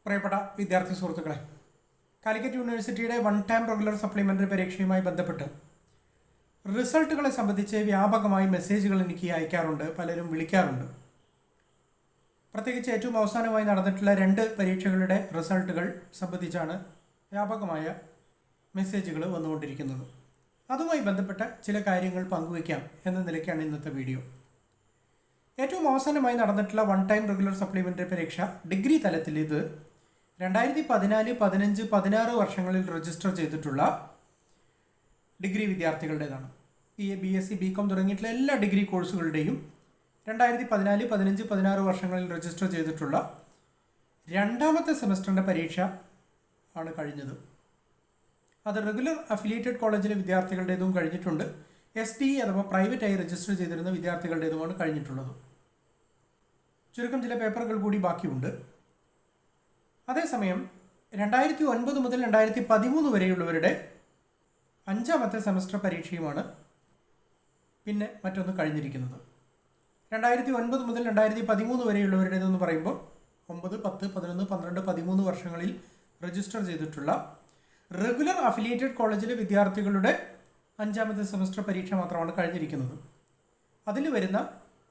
പ്രിയപ്പെട്ട വിദ്യാർത്ഥി സുഹൃത്തുക്കളെ, കാലിക്കറ്റ് യൂണിവേഴ്സിറ്റിയുടെ വൺ ടൈം റെഗുലർ സപ്ലിമെൻ്ററി പരീക്ഷയുമായി ബന്ധപ്പെട്ട് റിസൾട്ടുകളെ സംബന്ധിച്ച് വ്യാപകമായി മെസ്സേജുകൾ എനിക്ക് അയക്കാറുണ്ട്, പലരും വിളിക്കാറുണ്ട്. പ്രത്യേകിച്ച് ഏറ്റവും അവസാനമായി നടന്നിട്ടുള്ള 2 പരീക്ഷകളുടെ റിസൾട്ടുകൾ സംബന്ധിച്ചാണ് വ്യാപകമായ മെസ്സേജുകൾ വന്നുകൊണ്ടിരിക്കുന്നത്. അതുമായി ബന്ധപ്പെട്ട ചില കാര്യങ്ങൾ പങ്കുവയ്ക്കാം എന്ന നിലയ്ക്കാണ് ഇന്നത്തെ വീഡിയോ. ഏറ്റവും അവസാനമായി നടന്നിട്ടുള്ള വൺ ടൈം റെഗുലർ സപ്ലിമെൻ്ററി പരീക്ഷ ഡിഗ്രി തലത്തിൽ ഇത് 2014, 15, 16 വർഷങ്ങളിൽ രജിസ്റ്റർ ചെയ്തിട്ടുള്ള ഡിഗ്രി വിദ്യാർത്ഥികളുടേതാണ്. BA, BSc, BCom തുടങ്ങിയിട്ടുള്ള എല്ലാ ഡിഗ്രി കോഴ്സുകളുടെയും 2014, 15, 16 വർഷങ്ങളിൽ രജിസ്റ്റർ ചെയ്തിട്ടുള്ള രണ്ടാമത്തെ സെമസ്റ്ററിൻ്റെ പരീക്ഷ ആണ് കഴിഞ്ഞത്. അത് റെഗുലർ അഫിലിയേറ്റഡ് കോളേജിലെ വിദ്യാർത്ഥികളുടേതും കഴിഞ്ഞിട്ടുണ്ട്. SDE അഥവാ പ്രൈവറ്റായി രജിസ്റ്റർ ചെയ്തിരുന്ന വിദ്യാർത്ഥികളുടേതുമാണ് കഴിഞ്ഞിട്ടുള്ളത്. ചുരുക്കം ചില പേപ്പറുകൾ കൂടി ബാക്കിയുണ്ട്. അതേസമയം 2009 മുതൽ 2013 വരെയുള്ളവരുടെ 5ാമത്തെ സെമസ്റ്റർ പരീക്ഷയുമാണ് പിന്നെ മറ്റൊന്ന് കഴിഞ്ഞിരിക്കുന്നത്. 2009 മുതൽ 2013 വരെയുള്ളവരുടേതെന്ന് പറയുമ്പോൾ 9, 10, 11, 12, 13 വർഷങ്ങളിൽ രജിസ്റ്റർ ചെയ്തിട്ടുള്ള റെഗുലർ അഫിലിയേറ്റഡ് കോളേജിലെ വിദ്യാർത്ഥികളുടെ 5ാമത്തെ സെമസ്റ്റർ പരീക്ഷ മാത്രമാണ് കഴിഞ്ഞിരിക്കുന്നത്. അതിൽ വരുന്ന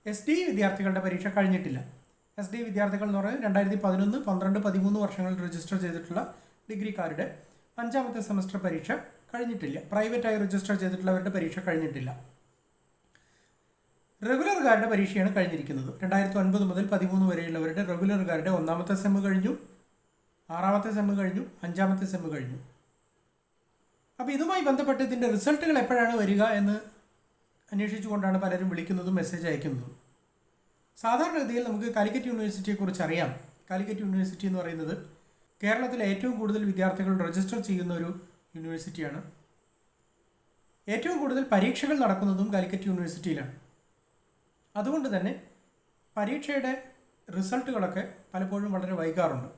SDE വിദ്യാർത്ഥികളുടെ പരീക്ഷ കഴിഞ്ഞിട്ടില്ല. SDE വിദ്യാർത്ഥികൾ എന്ന് പറയുന്നത് 2011, 12, 13 വർഷങ്ങളിൽ രജിസ്റ്റർ ചെയ്തിട്ടുള്ള ഡിഗ്രിക്കാരുടെ 5ാമത്തെ സെമസ്റ്റർ പരീക്ഷ കഴിഞ്ഞിട്ടില്ല. പ്രൈവറ്റായി രജിസ്റ്റർ ചെയ്തിട്ടുള്ളവരുടെ പരീക്ഷ കഴിഞ്ഞിട്ടില്ല. റെഗുലർകാരുടെ പരീക്ഷയാണ് കഴിഞ്ഞിരിക്കുന്നത്. 2009 മുതൽ 13 വരെയുള്ളവരുടെ റെഗുലർകാരുടെ 1ാമത്തെ സെമ്മ് കഴിഞ്ഞു, 6ാമത്തെ സെമ്മ് കഴിഞ്ഞു, 5ാമത്തെ സെമ്മ് കഴിഞ്ഞു. അപ്പോൾ ഇതുമായി ബന്ധപ്പെട്ട് ഇതിൻ്റെ റിസൾട്ടുകൾ എപ്പോഴാണ് വരിക എന്ന് അന്വേഷിച്ചുകൊണ്ടാണ് പലരും വിളിക്കുന്നതും മെസ്സേജ് അയക്കുന്നതും. സാധാരണഗതിയിൽ നമുക്ക് കാലിക്കറ്റ് യൂണിവേഴ്സിറ്റിയെക്കുറിച്ച് അറിയാം. കാലിക്കറ്റ് യൂണിവേഴ്സിറ്റി എന്ന് പറയുന്നത് കേരളത്തിലെ ഏറ്റവും കൂടുതൽ വിദ്യാർത്ഥികൾ രജിസ്റ്റർ ചെയ്യുന്ന ഒരു യൂണിവേഴ്സിറ്റിയാണ്. ഏറ്റവും കൂടുതൽ പരീക്ഷകൾ നടക്കുന്നതും കാലിക്കറ്റ് യൂണിവേഴ്സിറ്റിയിലാണ്. അതുകൊണ്ട് തന്നെ പരീക്ഷയുടെ റിസൾട്ടുകളൊക്കെ പലപ്പോഴും വളരെ വൈകാറുണ്ട്.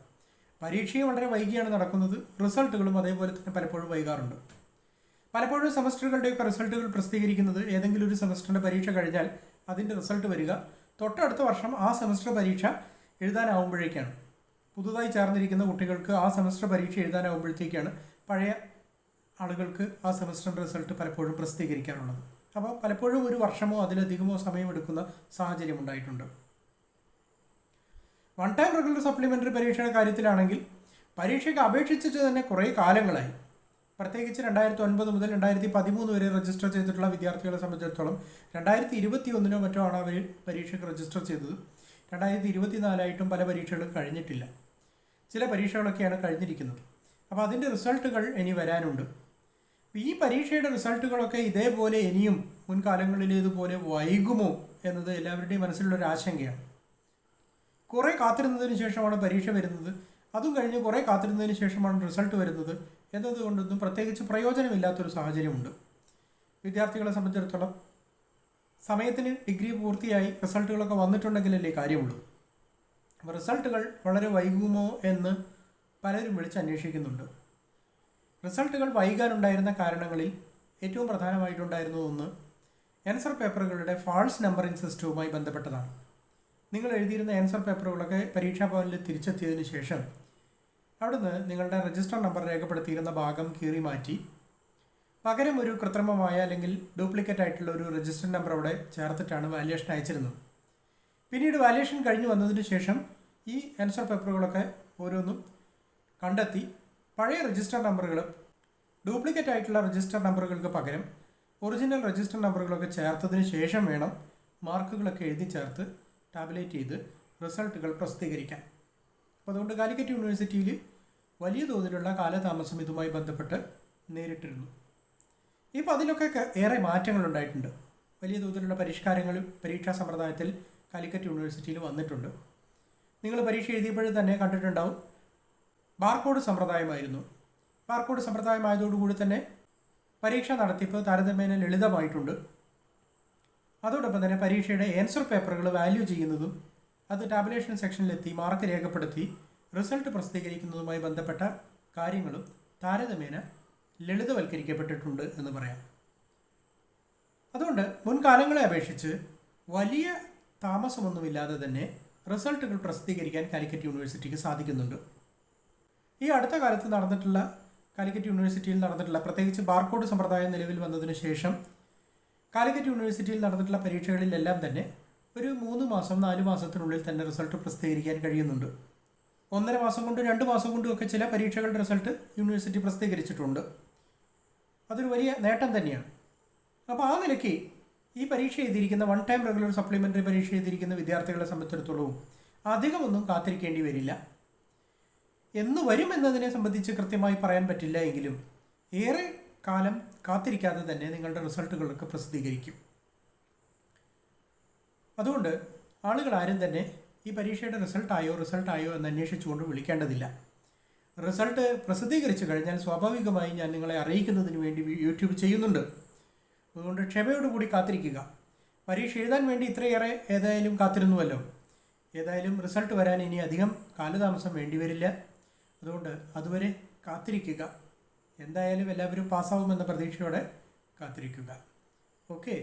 പരീക്ഷയും വളരെ വൈകിയാണ് നടക്കുന്നത്, റിസൾട്ടുകളും അതേപോലെ തന്നെ പലപ്പോഴും വൈകാറുണ്ട്. പലപ്പോഴും സെമസ്റ്ററുകളുടെയൊക്കെ റിസൾട്ടുകൾ പ്രസിദ്ധീകരിക്കുന്നത് ഏതെങ്കിലും ഒരു സെമസ്റ്ററിൻ്റെ പരീക്ഷ കഴിഞ്ഞാൽ അതിൻ്റെ റിസൾട്ട് വരിക തൊട്ടടുത്ത വർഷം ആ സെമസ്റ്റർ പരീക്ഷ എഴുതാനാവുമ്പോഴേക്കാണ്. പുതുതായി ചേർന്നിരിക്കുന്ന കുട്ടികൾക്ക് ആ സെമസ്റ്റർ പരീക്ഷ എഴുതാനാവുമ്പോഴത്തേക്കാണ് പഴയ ആളുകൾക്ക് ആ സെമസ്റ്ററിൻ്റെ റിസൾട്ട് പലപ്പോഴും പ്രസിദ്ധീകരിക്കാറുള്ളത്. അപ്പോൾ പലപ്പോഴും ഒരു വർഷമോ അതിലധികമോ സമയമെടുക്കുന്ന സാഹചര്യം ഉണ്ടായിട്ടുണ്ട്. വൺ ടൈം റെഗുലർ സപ്ലിമെൻ്ററി പരീക്ഷയുടെ കാര്യത്തിലാണെങ്കിൽ പരീക്ഷയ്ക്ക് അപേക്ഷിച്ചിട്ട് തന്നെ കുറേ കാലങ്ങളായി. പ്രത്യേകിച്ച് 2009 മുതൽ 2013 വരെ രജിസ്റ്റർ ചെയ്തിട്ടുള്ള വിദ്യാർത്ഥികളെ സംബന്ധിച്ചിടത്തോളം 2021 മറ്റോ ആണ് അവർ പരീക്ഷയ്ക്ക് രജിസ്റ്റർ ചെയ്തത്. 2024 പല പരീക്ഷകളും കഴിഞ്ഞിട്ടില്ല. ചില പരീക്ഷകളൊക്കെയാണ് കഴിഞ്ഞിരിക്കുന്നത്. അപ്പോൾ അതിൻ്റെ റിസൾട്ടുകൾ ഇനി വരാനുണ്ട്. ഈ പരീക്ഷയുടെ റിസൾട്ടുകളൊക്കെ ഇതേപോലെ ഇനിയും മുൻകാലങ്ങളിലേതുപോലെ വൈകുമോ എന്നത് എല്ലാവരുടെയും മനസ്സിലുള്ളൊരു ആശങ്കയാണ്. കുറേ കാത്തിരുന്നതിന് ശേഷമാണ് പരീക്ഷ വരുന്നത്, അതും കഴിഞ്ഞ് കുറേ കാത്തിരുന്നതിന് ശേഷമാണ് റിസൾട്ട് വരുന്നത് എന്നതുകൊണ്ടൊന്നും പ്രത്യേകിച്ച് പ്രയോജനമില്ലാത്തൊരു സാഹചര്യമുണ്ട്. വിദ്യാർത്ഥികളെ സംബന്ധിച്ചിടത്തോളം സമയത്തിന് ഡിഗ്രി പൂർത്തിയായി റിസൾട്ടുകളൊക്കെ വന്നിട്ടുണ്ടെങ്കിലല്ലേ കാര്യമുള്ളൂ. അപ്പോൾ റിസൾട്ടുകൾ വളരെ വൈകുമോ എന്ന് പലരും വിളിച്ചന്വേഷിക്കുന്നുണ്ട്. റിസൾട്ടുകൾ വൈകാനുണ്ടായിരുന്ന കാരണങ്ങളിൽ ഏറ്റവും പ്രധാനമായിട്ടുണ്ടായിരുന്ന ഒന്ന് ആൻസർ പേപ്പറുകളുടെ ഫാൾസ് നമ്പറിംഗ് സിസ്റ്റവുമായി ബന്ധപ്പെട്ടതാണ്. നിങ്ങൾ എഴുതിയിരുന്ന ആൻസർ പേപ്പറുകളൊക്കെ പരീക്ഷാ ഭവനിൽ തിരിച്ചെത്തിയതിന് ശേഷം അവിടുന്ന് നിങ്ങളുടെ രജിസ്റ്റർ നമ്പർ രേഖപ്പെടുത്തിയിരുന്ന ഭാഗം കീറി മാറ്റി പകരം ഒരു കൃത്രിമമായ അല്ലെങ്കിൽ ഡ്യൂപ്ലിക്കേറ്റ് ആയിട്ടുള്ള ഒരു രജിസ്റ്റർ നമ്പർ അവിടെ ചേർത്തിട്ടാണ് വാല്യുവേഷൻ അയച്ചിരുന്നത്. പിന്നീട് വാല്യുവേഷൻ കഴിഞ്ഞ് വന്നതിന് ശേഷം ഈ ആൻസർ പേപ്പറുകളൊക്കെ ഓരോന്നും കണ്ടെത്തി പഴയ രജിസ്റ്റർ നമ്പറുകൾ ഡ്യൂപ്ലിക്കേറ്റ് ആയിട്ടുള്ള രജിസ്റ്റർ നമ്പറുകൾക്ക് പകരം ഒറിജിനൽ രജിസ്റ്റർ നമ്പറുകളൊക്കെ ചേർത്തതിന് ശേഷം വേണം മാർക്കുകളൊക്കെ എഴുതി ചേർത്ത് ടാബുലേറ്റ് ചെയ്ത് റിസൾട്ടുകൾ പ്രസിദ്ധീകരിക്കാൻ. അപ്പോൾ അതുകൊണ്ട് കാലിക്കറ്റ് യൂണിവേഴ്സിറ്റിയിൽ വലിയ തോതിലുള്ള കാലതാമസം ഇതുമായി ബന്ധപ്പെട്ട് നേരിട്ടിരുന്നു. ഇപ്പോൾ അതിലൊക്കെ ഏറെ മാറ്റങ്ങളുണ്ടായിട്ടുണ്ട്. വലിയ തോതിലുള്ള പരിഷ്കാരങ്ങളും പരീക്ഷാ സമ്പ്രദായത്തിൽ കാലിക്കറ്റ് യൂണിവേഴ്സിറ്റിയിൽ വന്നിട്ടുണ്ട്. നിങ്ങൾ പരീക്ഷ എഴുതിയപ്പോഴും തന്നെ കണ്ടിട്ടുണ്ടാവും, ബാർകോഡ് സമ്പ്രദായമായിരുന്നു. ബാർകോഡ് സമ്പ്രദായമായതോടുകൂടി തന്നെ പരീക്ഷ നടത്തിപ്പ് താരതമ്യേന ലളിതമായിട്ടുണ്ട്. അതോടൊപ്പം തന്നെ പരീക്ഷയുടെ ആൻസർ പേപ്പറുകൾ വാല്യൂ ചെയ്യുന്നതും അത് ടാബുലേഷൻ സെക്ഷനിലെത്തി മാർക്ക് രേഖപ്പെടുത്തി റിസൾട്ട് പ്രസിദ്ധീകരിക്കുന്നതുമായി ബന്ധപ്പെട്ട കാര്യങ്ങളും താരതമ്യേന ലളിതവൽക്കരിക്കപ്പെട്ടിട്ടുണ്ട് എന്ന് പറയാം. അതുകൊണ്ട് മുൻകാലങ്ങളെ അപേക്ഷിച്ച് വലിയ താമസമൊന്നുമില്ലാതെ തന്നെ റിസൾട്ടുകൾ പ്രസിദ്ധീകരിക്കാൻ കാലിക്കറ്റ് യൂണിവേഴ്സിറ്റിക്ക് സാധിക്കുന്നുണ്ട്. ഈ അടുത്ത കാലത്ത് നടന്നിട്ടുള്ള കാലിക്കറ്റ് യൂണിവേഴ്സിറ്റിയിൽ നടന്നിട്ടുള്ള, പ്രത്യേകിച്ച് ബാർകോഡ് സമ്പ്രദായം നിലവിൽ വന്നതിന് ശേഷം കാലിക്കറ്റ് യൂണിവേഴ്സിറ്റിയിൽ നടന്നിട്ടുള്ള പരീക്ഷകളിലെല്ലാം തന്നെ ഒരു 3 മാസം 4 മാസത്തിനുള്ളിൽ തന്നെ റിസൾട്ട് പ്രസിദ്ധീകരിക്കാൻ കഴിയുന്നുണ്ട്. 1.5 മാസം കൊണ്ട് 2 മാസം കൊണ്ടും ഒക്കെ ചില പരീക്ഷകളുടെ റിസൾട്ട് യൂണിവേഴ്സിറ്റി പ്രസിദ്ധീകരിച്ചിട്ടുണ്ട്. അതൊരു വലിയ നേട്ടം തന്നെയാണ്. അപ്പോൾ ആ നിലയ്ക്ക് ഈ പരീക്ഷ എഴുതിയിരിക്കുന്ന 1 ടൈം റെഗുലർ സപ്ലിമെൻ്ററി പരീക്ഷ എഴുതിയിരിക്കുന്ന വിദ്യാർത്ഥികളെ സംബന്ധിച്ചിടത്തോളവും അധികമൊന്നും കാത്തിരിക്കേണ്ടി വരില്ല. എന്ന് വരും എന്നതിനെ സംബന്ധിച്ച് കൃത്യമായി പറയാൻ പറ്റില്ല എങ്കിലും ഏറെ കാലം കാത്തിരിക്കാതെ തന്നെ നിങ്ങളുടെ റിസൾട്ടുകളൊക്കെ പ്രസിദ്ധീകരിക്കും. അതുകൊണ്ട് ആളുകൾ ആരും തന്നെ ഈ പരീക്ഷയുടെ റിസൾട്ടായോ എന്ന് അന്വേഷിച്ചുകൊണ്ട് വിളിക്കേണ്ടതില്ല. റിസൾട്ട് പ്രസിദ്ധീകരിച്ചു കഴിഞ്ഞാൽ സ്വാഭാവികമായി ഞാൻ നിങ്ങളെ അറിയിക്കുന്നതിന് വേണ്ടി യൂട്യൂബ് ചെയ്യുന്നുണ്ട്. അതുകൊണ്ട് ക്ഷമയോടുകൂടി കാത്തിരിക്കുക. പരീക്ഷ എഴുതാൻ വേണ്ടി ഇത്രയേറെ ഏതായാലും കാത്തിരുന്നുവല്ലോ. ഏതായാലും റിസൾട്ട് വരാൻ ഇനി അധികം കാലതാമസം വേണ്ടിവരില്ല. അതുകൊണ്ട് അതുവരെ കാത്തിരിക്കുക. എന്തായാലും എല്ലാവരും പാസ്സാവുമെന്ന പ്രതീക്ഷയോടെ കാത്തിരിക്കുക. ഓക്കെ.